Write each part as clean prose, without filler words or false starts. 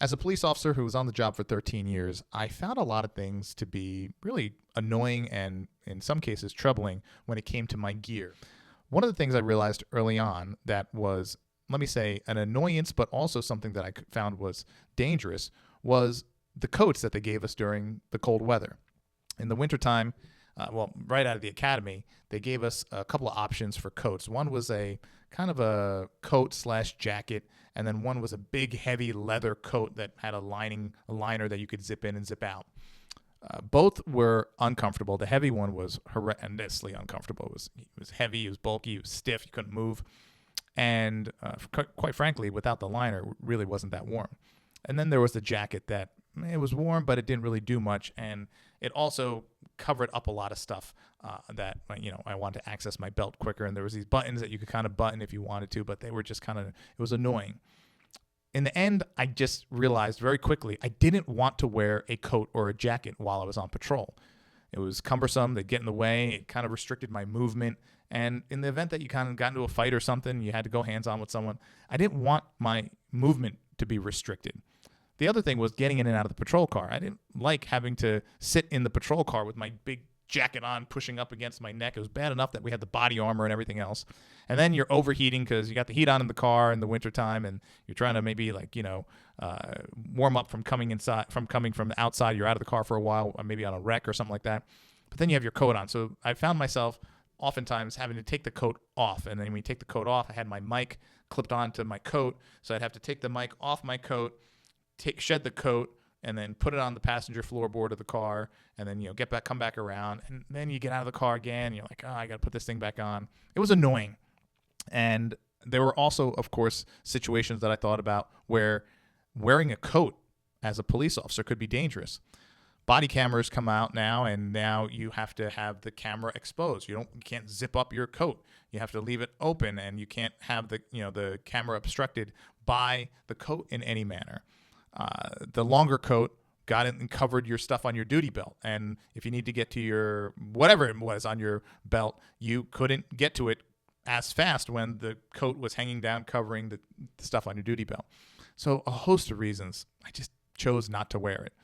As a police officer who was on the job for 13 years, I found a lot of things to be really annoying and, in some cases, troubling when it came to my gear. One of the things I realized early on that was, let me say, an annoyance, but also something that I found was dangerous, was the coats that they gave us during the cold weather. In the wintertime, right out of the academy, they gave us a couple of options for coats. One was a kind of a coat slash jacket, and then one was a big, heavy leather coat that had a liner that you could zip in and zip out. Both were uncomfortable. The heavy one was horrendously uncomfortable. It was heavy, it was bulky, it was stiff, you couldn't move. And quite frankly, without the liner, it really wasn't that warm. And then there was the jacket that it was warm, but it didn't really do much. And it also covered up a lot of stuff that, I wanted to access my belt quicker. And there was these buttons that you could kind of button if you wanted to, but they were just it was annoying. In the end, I just realized very quickly I didn't want to wear a coat or a jacket while I was on patrol. It was cumbersome. They'd get in the way. It kind of restricted my movement. And in the event that you kind of got into a fight or something, you had to go hands-on with someone, I didn't want my movement to be restricted. The other thing was getting in and out of the patrol car. I didn't like having to sit in the patrol car with my big jacket on, pushing up against my neck. It was bad enough that we had the body armor and everything else. And then you're overheating because you got the heat on in the car in the wintertime, and you're trying to maybe warm up from coming from the outside. You're out of the car for a while, or maybe on a wreck or something like that. But then you have your coat on. So I found myself oftentimes having to take the coat off. And then when you take the coat off, I had my mic clipped onto my coat. So I'd have to take the mic off my coat, shed the coat, and then put it on the passenger floorboard of the car, and then come back around, and then you get out of the car again. And you're like, I got to put this thing back on. It was annoying, and there were also, of course, situations that I thought about where wearing a coat as a police officer could be dangerous. Body cameras come out now, and now you have to have the camera exposed. You can't zip up your coat. You have to leave it open, and you can't have the camera obstructed by the coat in any manner. The longer coat got it and covered your stuff on your duty belt. And if you need to get to your whatever it was on your belt, you couldn't get to it as fast when the coat was hanging down covering the stuff on your duty belt. So a host of reasons, I just chose not to wear it.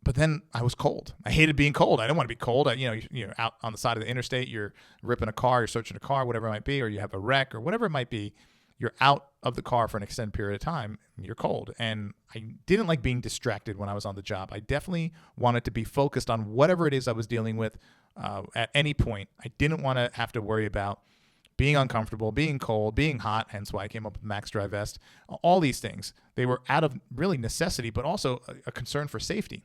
But then I was cold. I hated being cold. I didn't want to be cold. You're out on the side of the interstate, you're ripping a car, you're searching a car, whatever it might be, or you have a wreck or whatever it might be. You're out of the car for an extended period of time, and you're cold. And I didn't like being distracted when I was on the job. I definitely wanted to be focused on whatever it is I was dealing with at any point. I didn't want to have to worry about being uncomfortable, being cold, being hot, hence why I came up with Max Dry Vest. All these things, they were out of really necessity, but also a concern for safety.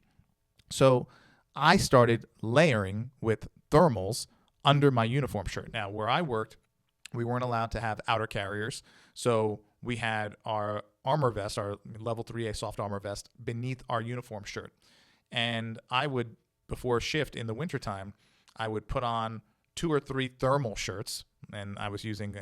So I started layering with thermals under my uniform shirt. Now, where I worked, we weren't allowed to have outer carriers. So we had our armor vest, our level 3A soft armor vest, beneath our uniform shirt. And I would, before a shift in the wintertime, I would put on 2 or 3 thermal shirts. And I was using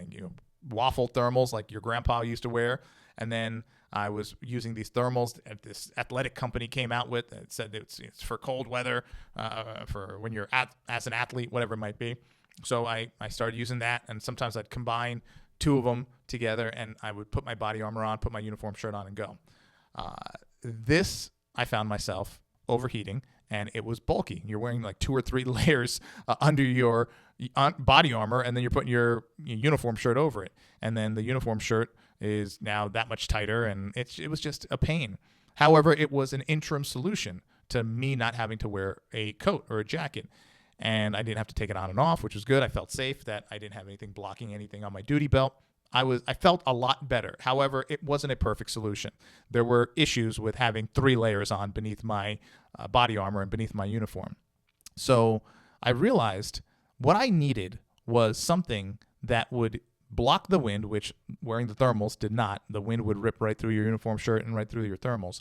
waffle thermals like your grandpa used to wear. And then I was using these thermals that this athletic company came out with. It said it's for cold weather, for when you're as an athlete, whatever it might be. So I started using that, and sometimes I'd combine 2 of them together, and I would put my body armor on, put my uniform shirt on, and go. This, I found myself overheating, and it was bulky. You're wearing like 2 or 3 layers under your body armor, and then you're putting your uniform shirt over it. And then the uniform shirt is now that much tighter, and it was just a pain. However, it was an interim solution to me not having to wear a coat or a jacket. And I didn't have to take it on and off, which was good. I felt safe that I didn't have anything blocking anything on my duty belt. I felt a lot better. However, it wasn't a perfect solution. There were issues with having 3 layers on beneath my body armor and beneath my uniform. So I realized what I needed was something that would block the wind, which wearing the thermals did not. The wind would rip right through your uniform shirt and right through your thermals.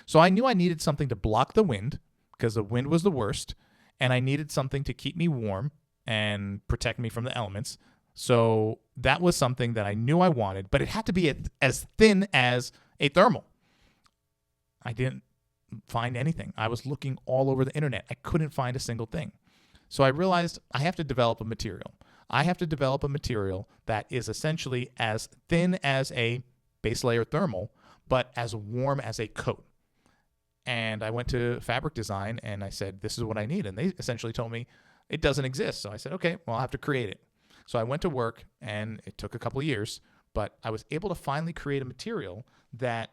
So I knew I needed something to block the wind because the wind was the worst. And I needed something to keep me warm and protect me from the elements. So that was something that I knew I wanted, but it had to be as thin as a thermal. I didn't find anything. I was looking all over the internet. I couldn't find a single thing. So I realized I have to develop a material. I have to develop a material that is essentially as thin as a base layer thermal, but as warm as a coat. And I went to Fabric Design and I said, this is what I need. And they essentially told me it doesn't exist. So I said, okay, well, I'll have to create it. So I went to work, and it took a couple of years, but I was able to finally create a material that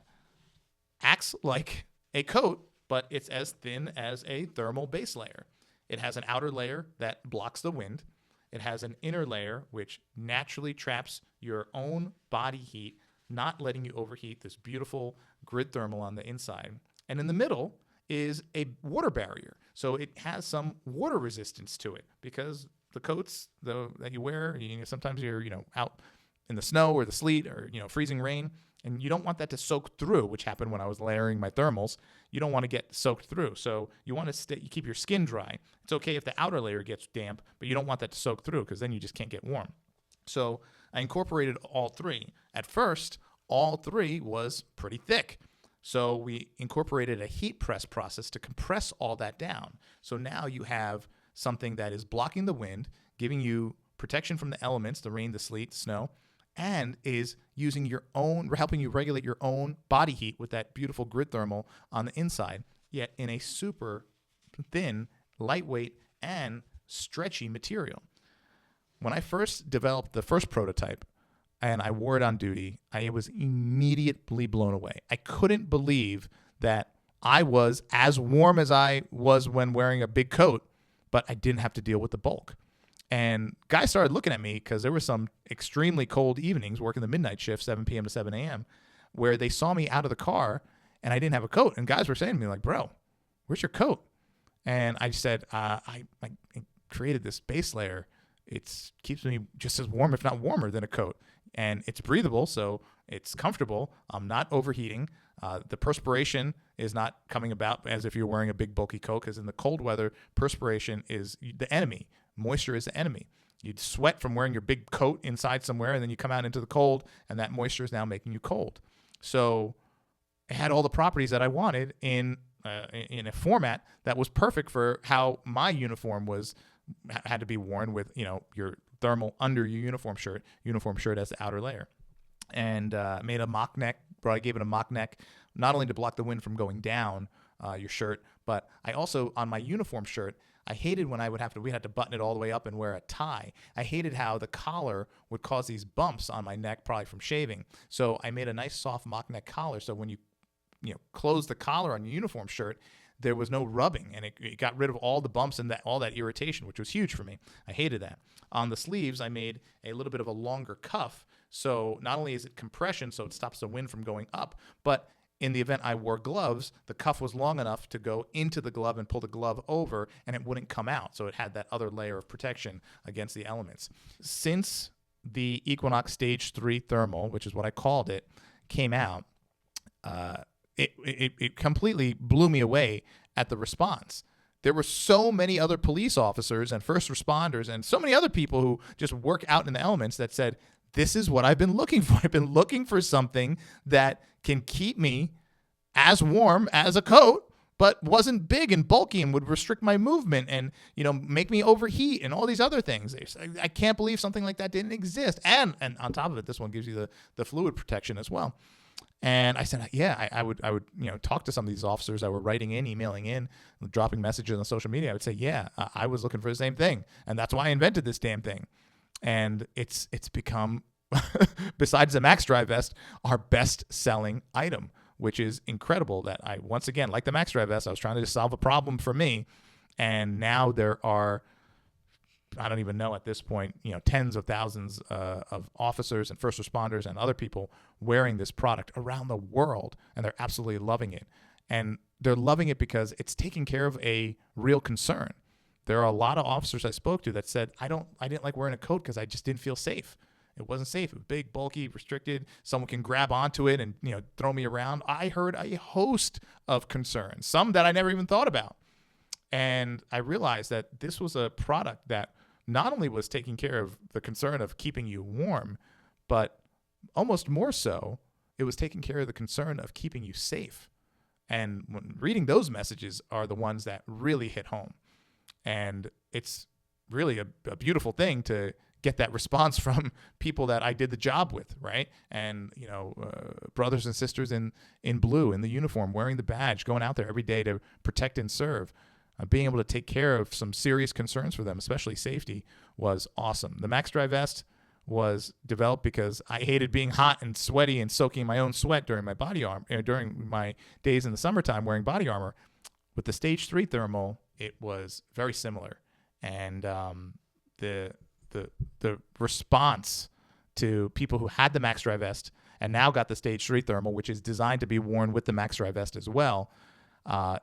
acts like a coat, but it's as thin as a thermal base layer. It has an outer layer that blocks the wind. It has an inner layer which naturally traps your own body heat, not letting you overheat, this beautiful grid thermal on the inside. And in the middle is a water barrier. So it has some water resistance to it, because the coats that you wear, sometimes you're out in the snow or the sleet or freezing rain, and you don't want that to soak through, which happened when I was layering my thermals. You don't want to get soaked through. So you want to you keep your skin dry. It's okay if the outer layer gets damp, but you don't want that to soak through, because then you just can't get warm. So I incorporated all three. At first, all three was pretty thick. So we incorporated a heat press process to compress all that down. So now you have something that is blocking the wind, giving you protection from the elements, the rain, the sleet, the snow, and is helping you regulate your own body heat with that beautiful grid thermal on the inside, yet in a super thin, lightweight, and stretchy material. When I first developed the first prototype and I wore it on duty, I was immediately blown away. I couldn't believe that I was as warm as I was when wearing a big coat, but I didn't have to deal with the bulk. And guys started looking at me, because there were some extremely cold evenings working the midnight shift, 7 p.m. to 7 a.m., where they saw me out of the car and I didn't have a coat. And guys were saying to me, like, bro, where's your coat? And I said, I created this base layer. It keeps me just as warm, if not warmer, than a coat. And it's breathable, so it's comfortable. I'm not overheating. The perspiration is not coming about as if you're wearing a big bulky coat, because in the cold weather, perspiration is the enemy. Moisture is the enemy. You'd sweat from wearing your big coat inside somewhere, and then you come out into the cold, and that moisture is now making you cold. So it had all the properties that I wanted in a format that was perfect for how my uniform had to be worn, with your thermal under your uniform shirt as the outer layer. And made a mock neck, I gave it a mock neck, not only to block the wind from going down your shirt, but I also, on my uniform shirt, I hated when we had to button it all the way up and wear a tie. I hated how the collar would cause these bumps on my neck, probably from shaving. So I made a nice soft mock neck collar, so when you close the collar on your uniform shirt, there was no rubbing, and it got rid of all the bumps and all that irritation, which was huge for me. I hated that. On the sleeves, I made a little bit of a longer cuff, so not only is it compression, so it stops the wind from going up, but in the event I wore gloves, the cuff was long enough to go into the glove and pull the glove over, and it wouldn't come out, so it had that other layer of protection against the elements. Since the Equinox Stage 3 Thermal, which is what I called it, came out, it completely blew me away at the response. There were so many other police officers and first responders and so many other people who just work out in the elements that said, this is what I've been looking for. I've been looking for something that can keep me as warm as a coat, but wasn't big and bulky and would restrict my movement and, make me overheat and all these other things. I can't believe something like that didn't exist. And on top of it, this one gives you the fluid protection as well. And I said, yeah, I would talk to some of these officers that were writing in, emailing in, dropping messages on social media. I would say, yeah, I was looking for the same thing. And that's why I invented this damn thing. And it's become, besides the Max Dry vest, our best selling item, which is incredible that I, once again, like the Max Dry vest, I was trying to just solve a problem for me. And now there are, I don't even know at this point, tens of thousands of officers and first responders and other people wearing this product around the world, and they're absolutely loving it. And they're loving it because it's taking care of a real concern. There are a lot of officers I spoke to that said, I didn't like wearing a coat because I just didn't feel safe. It wasn't safe. It was big, bulky, restricted. Someone can grab onto it and throw me around. I heard a host of concerns, some that I never even thought about. And I realized that this was a product that not only was taking care of the concern of keeping you warm, but almost more so, it was taking care of the concern of keeping you safe. And when reading those messages are the ones that really hit home. And it's really a beautiful thing to get that response from people that I did the job with, right? And, brothers and sisters in blue, in the uniform, wearing the badge, going out there every day to protect and serve, being able to take care of some serious concerns for them, especially safety, was awesome. The Max Dry vest was developed because I hated being hot and sweaty and soaking my own sweat during during my days in the summertime wearing body armor. With the Stage 3 thermal, it was very similar, and the response to people who had the Max Dry vest and now got the Stage 3 thermal, which is designed to be worn with the Max Dry vest as well,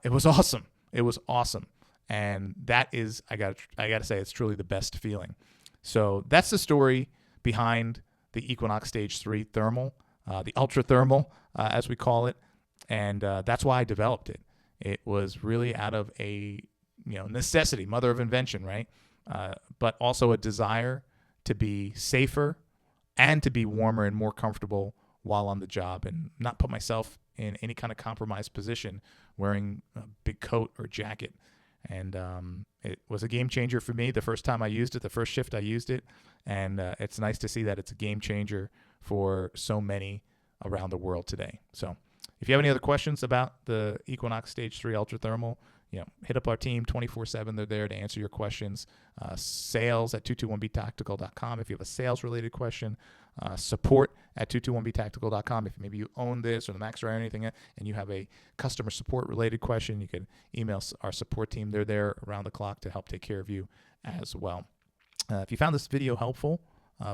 it was awesome. It was awesome, and that is, I gotta say, it's truly the best feeling. So that's the story behind the Equinox Stage 3 thermal, the ultra thermal, as we call it. And that's why I developed it. It was really out of a necessity, mother of invention, right? But also a desire to be safer and to be warmer and more comfortable while on the job, and not put myself in any kind of compromised position wearing a big coat or jacket. And it was a game changer for me the first time I used it, the first shift I used it. And it's nice to see that it's a game changer for so many around the world today. So if you have any other questions about the Equinox Stage 3 Ultra Thermal, hit up our team 24/7. They're there to answer your questions. Sales at 221btactical.com if you have a sales-related question. Support at 221btactical.com if maybe you own this or the Max Dry or anything, and you have a customer support-related question, you can email our support team. They're there around the clock to help take care of you as well. If you found this video helpful,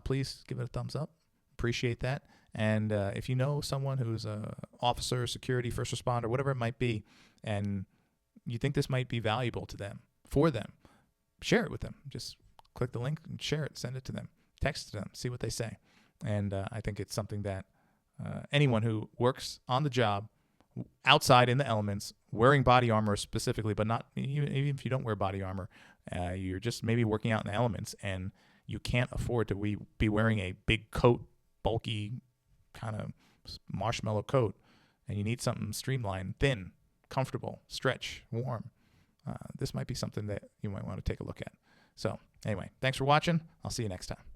please give it a thumbs up. Appreciate that. And if you know someone who's an officer, security, first responder, whatever it might be, and you think this might be valuable to them, for them, share it with them. Just click the link and share it, send it to them, text it to them, see what they say. And I think it's something that anyone who works on the job, outside in the elements, wearing body armor specifically, but not even if you don't wear body armor, you're just maybe working out in the elements, and you can't afford to be wearing a big coat, bulky kind of marshmallow coat, and you need something streamlined, thin, comfortable, stretch, warm. This might be something that you might want to take a look at. So anyway, thanks for watching. I'll see you next time.